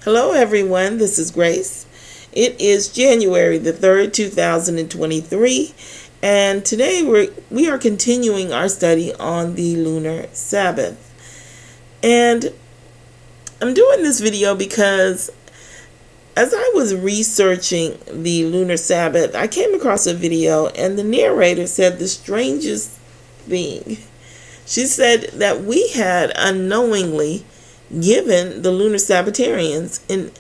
Hello everyone, this is Grace. It is January the 3rd, 2023, and today we are continuing our study on the Lunar Sabbath. And I'm doing this video because as I was researching the Lunar Sabbath, I came across a video and the narrator said the strangest thing. She said that we had unknowingly given the Lunar Sabbatarians an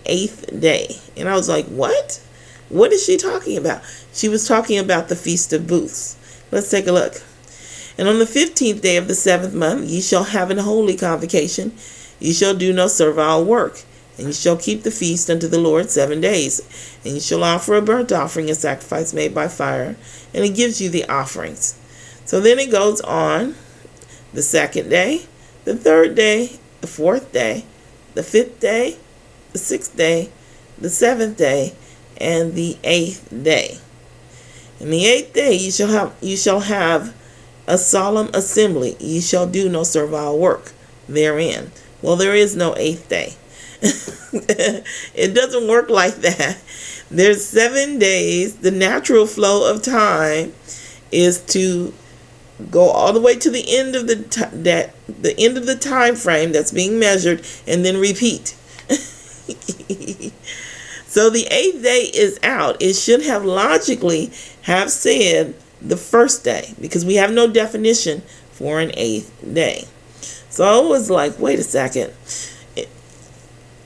eighth day. And I was like, what? What is she talking about? She was talking about the Feast of Booths. Let's take a look. And on the 15th day of the 7th month, ye shall have an holy convocation. Ye shall do no servile work. And ye shall keep the feast unto the Lord 7 days. And ye shall offer a burnt offering, a sacrifice made by fire. And it gives you the offerings. So then it goes on. The 2nd day, the 3rd day, the 4th day, the 5th day, the 6th day, the 7th day, and the 8th day. And the 8th day you shall have a solemn assembly. Ye shall do no servile work therein. Well, there is no 8th day. It doesn't work like that. There's 7 days. The natural flow of time is to go all the way to the end of the end of the time frame that's being measured, and then repeat. So the 8th day is out. It should have logically have said the 1st day, because we have no definition for an 8th day. So I was like, wait a second.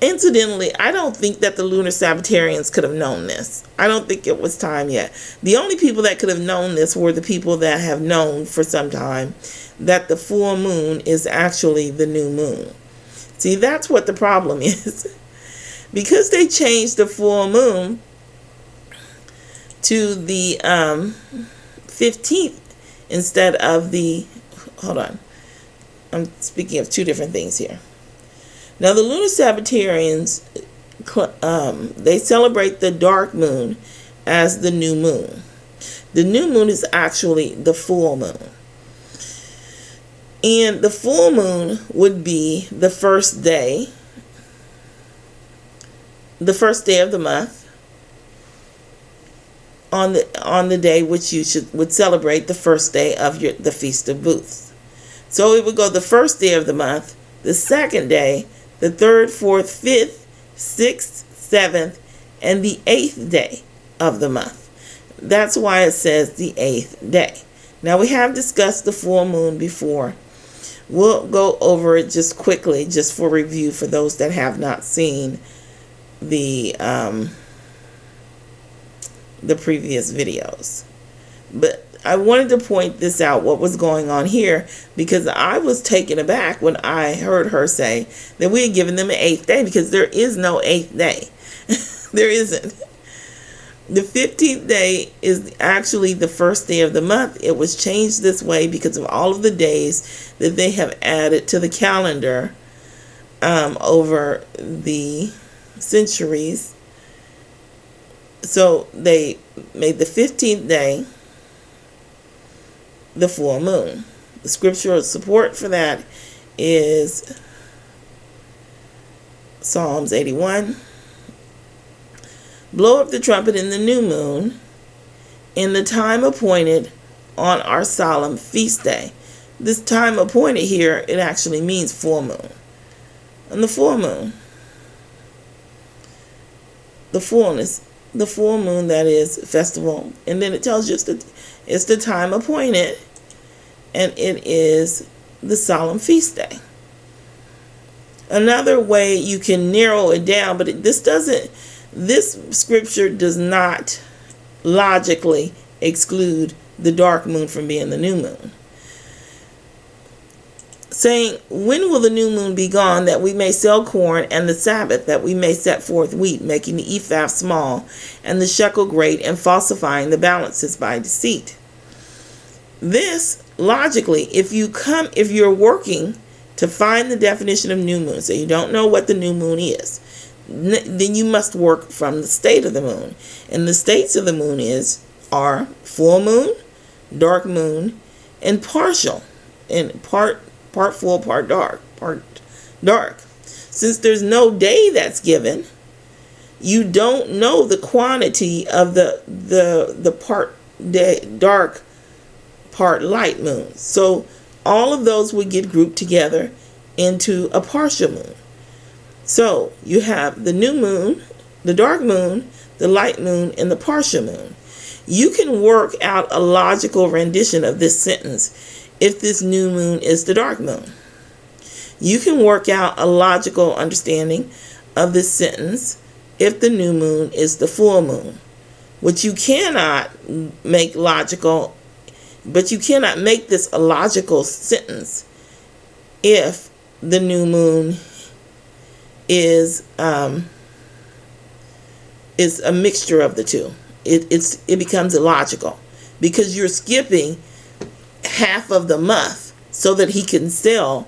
Incidentally, I don't think that the Lunar Sabbatarians could have known this. I don't think it was time yet. The only people that could have known this were the people that have known for some time that the full moon is actually the new moon. See, that's what the problem is. Because they changed the full moon to the 15th instead of the... Hold on. I'm speaking of two different things here. Now, the Lunar Sabbatarians, they celebrate the dark moon as the new moon. The new moon is actually the full moon. And the full moon would be the first day of the month, on the day which you would celebrate the first day of the Feast of Booths. So it would go the first day of the month, the second day, the 3rd, 4th, 5th, 6th, 7th, and the 8th day of the month. That's why it says the 8th day. Now, we have discussed the full moon before. We'll go over it just quickly, just for review for those that have not seen the previous videos. But I wanted to point this out, what was going on here, because I was taken aback when I heard her say that we had given them an 8th day, because there is no 8th day. There isn't. The 15th day is actually the first day of the month. It was changed this way because of all of the days that they have added to the calendar over the centuries. So they made the 15th day the full moon. The scriptural support for that is Psalms 81. Blow up the trumpet in the new moon, in the time appointed on our solemn feast day. This time appointed here, it actually means full moon. And the full moon, the fullness, the full moon, that is festival. And then it tells you it's the time appointed, and it is the solemn feast day. Another way you can narrow it down, but this scripture does not logically exclude the dark moon from being the new moon. Saying, when will the new moon be gone, that we may sell corn, and the Sabbath, that we may set forth wheat, making the ephah small, and the shekel great, and falsifying the balances by deceit. This, logically, if you're working to find the definition of new moon, so you don't know what the new moon is, then you must work from the state of the moon. And the states of the moon are full moon, dark moon, and partial, and part full, part dark, part dark. Since there's no day that's given, you don't know the quantity of the part day, dark, part light moon. So all of those would get grouped together into a partial moon. So you have the new moon, the dark moon, the light moon, and the partial moon. You can work out a logical rendition of this sentence if this new moon is the dark moon. You can work out a logical understanding of this sentence if the new moon is the full moon. Which you cannot make logical, but you cannot make this a logical sentence if the new moon is a mixture of the two. It becomes illogical because you're skipping half of the month so that he can sell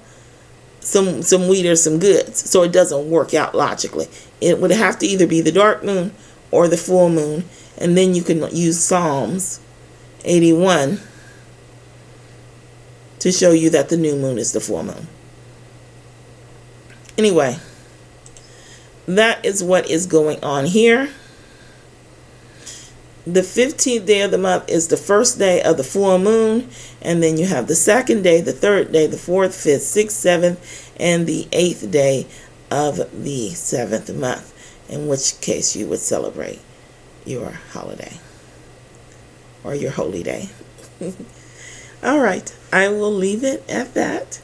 some wheat or some goods. So it doesn't work out logically. It would have to either be the dark moon or the full moon, and then you can use Psalms 81 to show you that the new moon is the full moon. Anyway, that is what is going on here. The 15th day of the month is the first day of the full moon, and then you have the second day, the third day, the fourth, fifth, sixth, seventh, and the 8th day of the 7th month, in which case you would celebrate your holiday or your holy day. All right, I will leave it at that,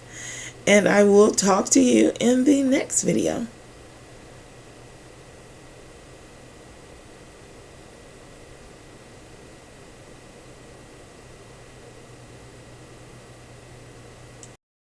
and I will talk to you in the next video.